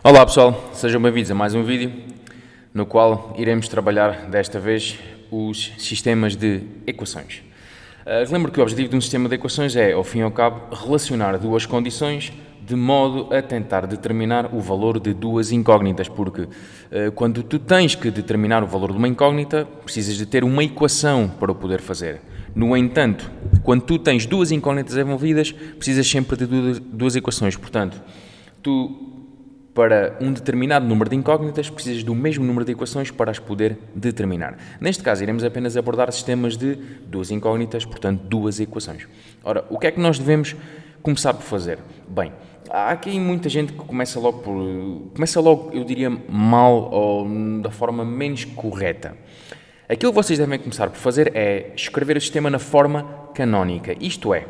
Olá pessoal, sejam bem-vindos a mais um vídeo no qual iremos trabalhar desta vez os sistemas de equações. Lembro que o objetivo de um sistema de equações é, ao fim e ao cabo, relacionar duas condições de modo a tentar determinar o valor de duas incógnitas, porque quando tu tens que determinar o valor de uma incógnita, precisas de ter uma equação para o poder fazer. No entanto, quando tu tens duas incógnitas envolvidas, precisas sempre de duas equações. Portanto, para um determinado número de incógnitas, precisas do mesmo número de equações para as poder determinar. Neste caso, iremos apenas abordar sistemas de duas incógnitas, portanto, duas equações. Ora, o que é que nós devemos começar por fazer? Bem, há aqui muita gente que começa logo, eu diria, mal ou da forma menos correta. Aquilo que vocês devem começar por fazer é escrever o sistema na forma canónica, isto é,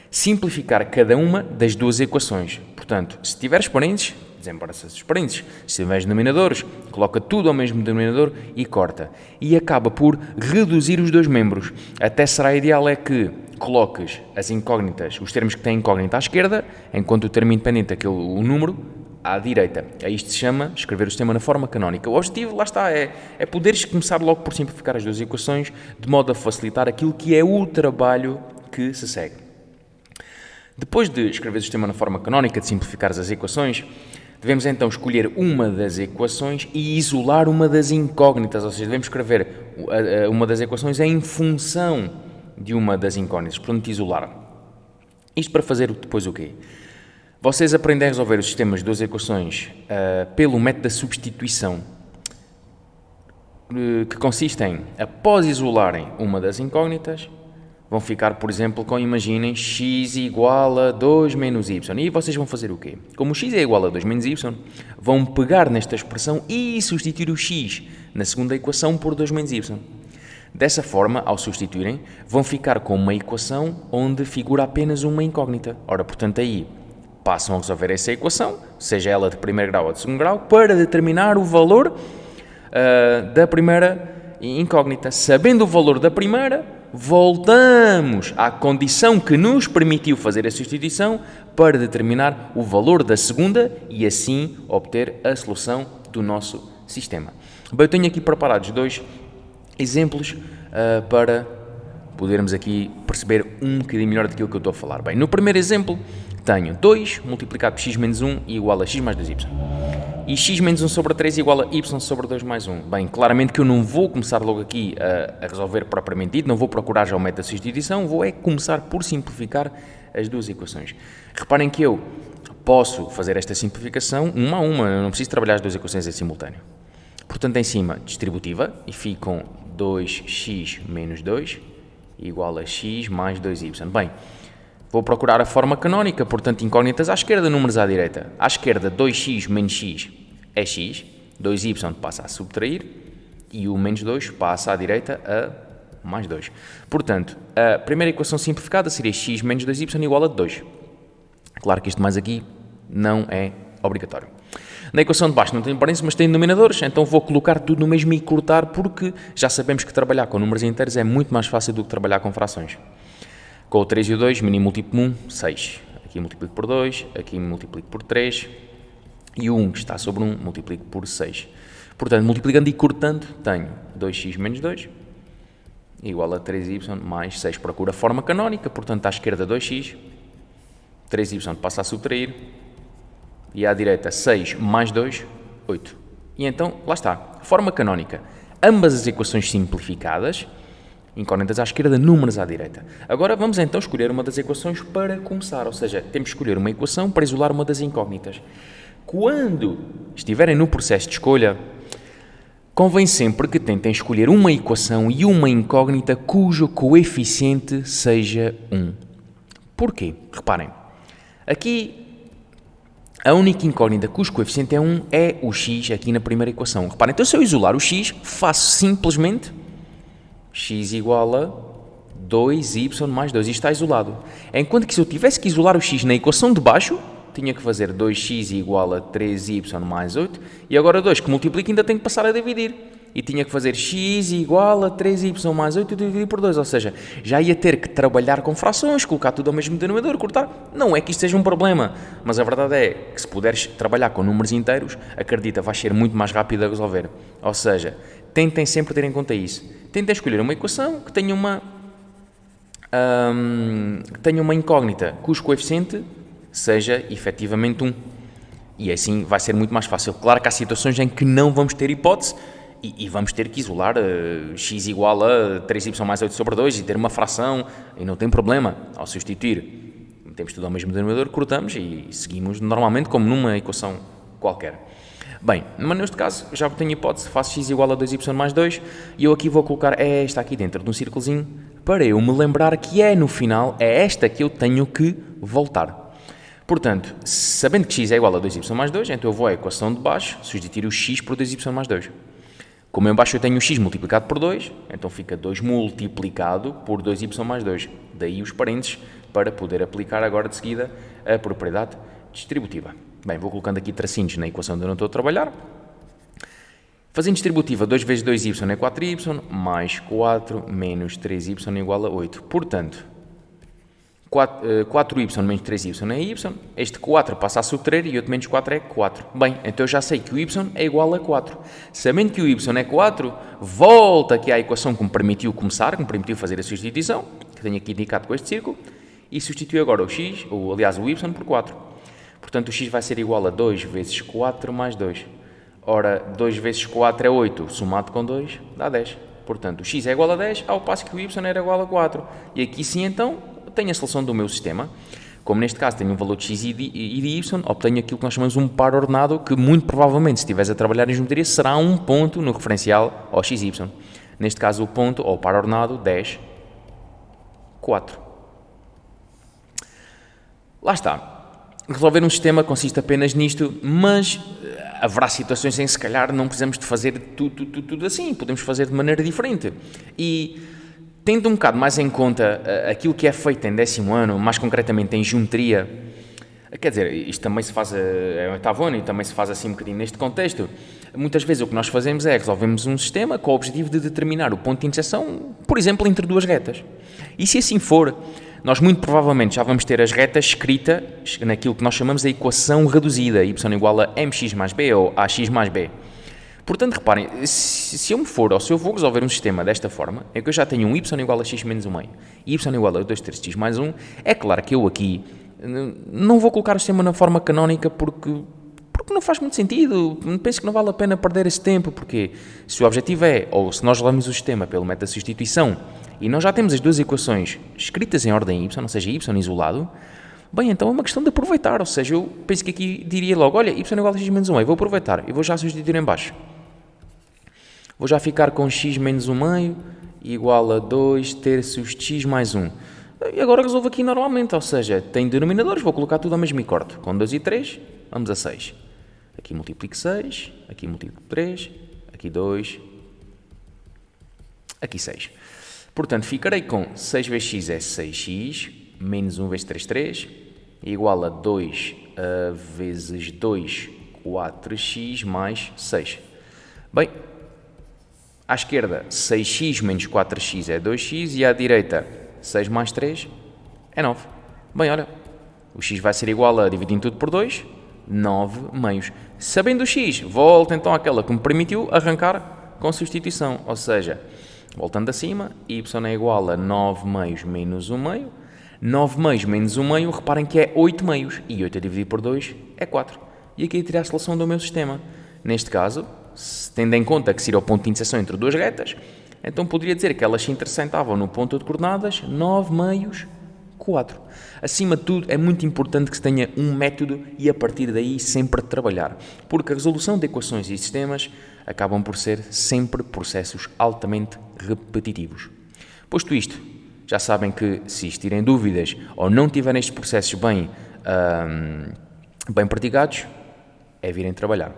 simplificar cada uma das duas equações. Portanto, se tiveres parênteses, desembaraça os parênteses. Se tiveres denominadores, coloca tudo ao mesmo denominador e corta. E acaba por reduzir os dois membros. Até será ideal é que coloques as incógnitas, os termos que têm incógnita à esquerda, enquanto o termo independente, o número, à direita. A isto se chama escrever o sistema na forma canónica. O objetivo, lá está, é poderes começar logo por simplificar as duas equações, de modo a facilitar aquilo que é o trabalho que se segue. Depois de escrever o sistema na forma canónica, de simplificar as equações, devemos então escolher uma das equações e isolar uma das incógnitas, ou seja, devemos escrever uma das equações em função de uma das incógnitas, portanto isolar. Isto para fazer depois o quê? Vocês aprendem a resolver os sistemas de duas equações pelo método da substituição, que consiste em, após isolarem uma das incógnitas, vão ficar, por exemplo, imaginem, x igual a 2 menos y. E vocês vão fazer o quê? Como x é igual a 2 menos y, vão pegar nesta expressão e substituir o x na segunda equação por 2 menos y. Dessa forma, ao substituírem, vão ficar com uma equação onde figura apenas uma incógnita. Ora, portanto, aí passam a resolver essa equação, seja ela de primeiro grau ou de segundo grau, para determinar o valor da primeira incógnita. Sabendo o valor da primeira, voltamos à condição que nos permitiu fazer a substituição para determinar o valor da segunda e assim obter a solução do nosso sistema. Bem, eu tenho aqui preparados dois exemplos para podermos aqui perceber um bocadinho melhor daquilo que eu estou a falar. Bem, no primeiro exemplo tenho 2 multiplicado por x menos 1 igual a x mais 2y. E x menos 1 sobre 3 igual a y sobre 2 mais 1. Bem, claramente que eu não vou começar logo aqui a resolver propriamente dito, não vou procurar já o método de substituição, vou começar por simplificar as duas equações. Reparem que eu posso fazer esta simplificação uma a uma, eu não preciso trabalhar as duas equações em simultâneo. Portanto, em cima, distributiva, e fico com 2x menos 2 igual a x mais 2y. Bem, vou procurar a forma canónica, portanto, incógnitas à esquerda, números à direita. À esquerda, 2x menos x é x, 2y passa a subtrair e o menos 2 passa à direita a mais 2. Portanto, a primeira equação simplificada seria x menos 2y igual a 2. Claro que isto mais aqui não é obrigatório. Na equação de baixo não tem parênteses, mas tem denominadores, então vou colocar tudo no mesmo e cortar, porque já sabemos que trabalhar com números inteiros é muito mais fácil do que trabalhar com frações. Com o 3 e o 2, mínimo múltiplo 1, 6. Aqui multiplico por 2, aqui multiplico por 3, e o 1 que está sobre 1, multiplico por 6. Portanto, multiplicando e cortando, tenho 2x menos 2, igual a 3y mais 6. Procura a forma canónica, portanto, à esquerda 2x, 3y passa a subtrair, e à direita 6 mais 2, 8. E então, lá está, forma canónica. Ambas as equações simplificadas, incógnitas à esquerda, números à direita. Agora vamos então escolher uma das equações para começar, ou seja, temos que escolher uma equação para isolar uma das incógnitas. Quando estiverem no processo de escolha, convém sempre que tentem escolher uma equação e uma incógnita cujo coeficiente seja 1. Porquê? Reparem, aqui a única incógnita cujo coeficiente é 1 é o x aqui na primeira equação. Reparem, então se eu isolar o x, faço simplesmente x igual a 2y mais 2. Isto está isolado. Enquanto que se eu tivesse que isolar o x na equação de baixo, tinha que fazer 2x igual a 3y mais 8. E agora 2 que multiplica ainda tem que passar a dividir. e tinha que fazer x igual a 3y mais 8 dividido por 2, ou seja, já ia ter que trabalhar com frações, colocar tudo ao mesmo denominador, cortar. Não é que isto seja um problema, mas a verdade é que se puderes trabalhar com números inteiros, acredita, vais ser muito mais rápido a resolver. Ou seja, tentem sempre ter em conta isso. Tentem escolher uma equação que tenha uma incógnita cujo coeficiente seja efetivamente 1. E assim vai ser muito mais fácil. Claro que há situações em que não vamos ter hipótese e vamos ter que isolar x igual a 3y mais 8 sobre 2 e ter uma fração, e não tem problema. Ao substituir, metemos tudo ao mesmo denominador, cortamos e seguimos normalmente como numa equação qualquer. Bem, mas neste caso, já que tenho hipótese, faço x igual a 2y mais 2 e eu aqui vou colocar esta aqui dentro de um círculozinho para eu me lembrar que no final, é esta que eu tenho que voltar. Portanto, sabendo que x é igual a 2y mais 2, então eu vou à equação de baixo, substituir o x por 2y mais 2. Como em baixo eu tenho o x multiplicado por 2, então fica 2 multiplicado por 2y mais 2. Daí os parênteses para poder aplicar agora de seguida a propriedade distributiva. Bem, vou colocando aqui tracinhos na equação onde eu não estou a trabalhar. Fazendo distributiva, 2 vezes 2y é 4y, mais 4 menos 3y igual a 8. Portanto, 4y menos 3y é y, este 4 passa a subtrair e 8 menos 4 é 4. Bem, então eu já sei que o y é igual a 4. Sabendo que o y é 4, volto aqui à equação que me permitiu começar, que me permitiu fazer a substituição, que tenho aqui indicado com este círculo, e substituo agora o x, ou aliás o y, por 4. Portanto, o x vai ser igual a 2 vezes 4 mais 2. Ora, 2 vezes 4 é 8, somado com 2 dá 10. Portanto, o x é igual a 10, ao passo que o y era igual a 4. E aqui sim, então, tenho a solução do meu sistema. Como neste caso tenho um valor de x e de y, obtenho aquilo que nós chamamos de um par ordenado, que muito provavelmente, se estiveres a trabalhar em geometria, será um ponto no referencial ao xy. Neste caso, o ponto, ou par ordenado, 10, 4. Lá está. Resolver um sistema consiste apenas nisto, mas haverá situações em que se calhar não precisamos de fazer tudo assim, podemos fazer de maneira diferente. E tendo um bocado mais em conta aquilo que é feito em 10º ano, mais concretamente em geometria, quer dizer, isto também se faz em 8º ano e também se faz assim um bocadinho neste contexto, muitas vezes o que nós fazemos é resolvemos um sistema com o objetivo de determinar o ponto de interseção, por exemplo, entre duas retas. E se assim for, nós muito provavelmente já vamos ter as retas escritas naquilo que nós chamamos de equação reduzida, y igual a mx mais b ou ax mais b. Portanto, reparem, se eu me for, ou se eu vou resolver um sistema desta forma, é que eu já tenho um y igual a x menos 1 meio, y igual a 2 terços x mais 1, é claro que eu aqui não vou colocar o sistema na forma canónica porque não faz muito sentido, penso que não vale a pena perder esse tempo, porque se o objetivo é, ou se nós resolvemos o sistema pelo método de substituição, e nós já temos as duas equações escritas em ordem y, ou seja, y isolado, bem, então é uma questão de aproveitar, ou seja, eu penso que aqui diria logo, olha, y igual a x menos 1 meio, vou aproveitar e vou já substituir em baixo. Vou já ficar com x menos 1 meio igual a 2 terços x mais 1. E agora resolvo aqui normalmente, ou seja, tenho denominadores, vou colocar tudo ao mesmo e corto. Com 2 e 3, vamos a 6. Aqui multiplico 6, aqui multiplico 3, aqui 2, aqui 6. Portanto, ficarei com 6 vezes x é 6x, menos 1 vezes 3, 3, igual a 2 vezes 2, 4x mais 6. Bem, à esquerda, 6x menos 4x é 2x e à direita, 6 mais 3 é 9. Bem, olha, o x vai ser igual a, dividindo tudo por 2, 9 meios. Sabendo o x, volto então àquela que me permitiu arrancar com substituição, ou seja, voltando acima, y é igual a 9 meios menos 1 meio. 9 meios menos 1 meio, reparem que é 8 meios. E 8 a dividir por 2 é 4. E aqui teria a solução do meu sistema. Neste caso, tendo em conta que seria o ponto de interseção entre duas retas, então poderia dizer que elas se intersectavam no ponto de coordenadas 9 meios 4. Acima de tudo, é muito importante que se tenha um método e a partir daí sempre trabalhar, porque a resolução de equações e sistemas acabam por ser sempre processos altamente repetitivos. Posto isto, já sabem que se existirem dúvidas ou não tiverem estes processos bem praticados, é virem trabalhar.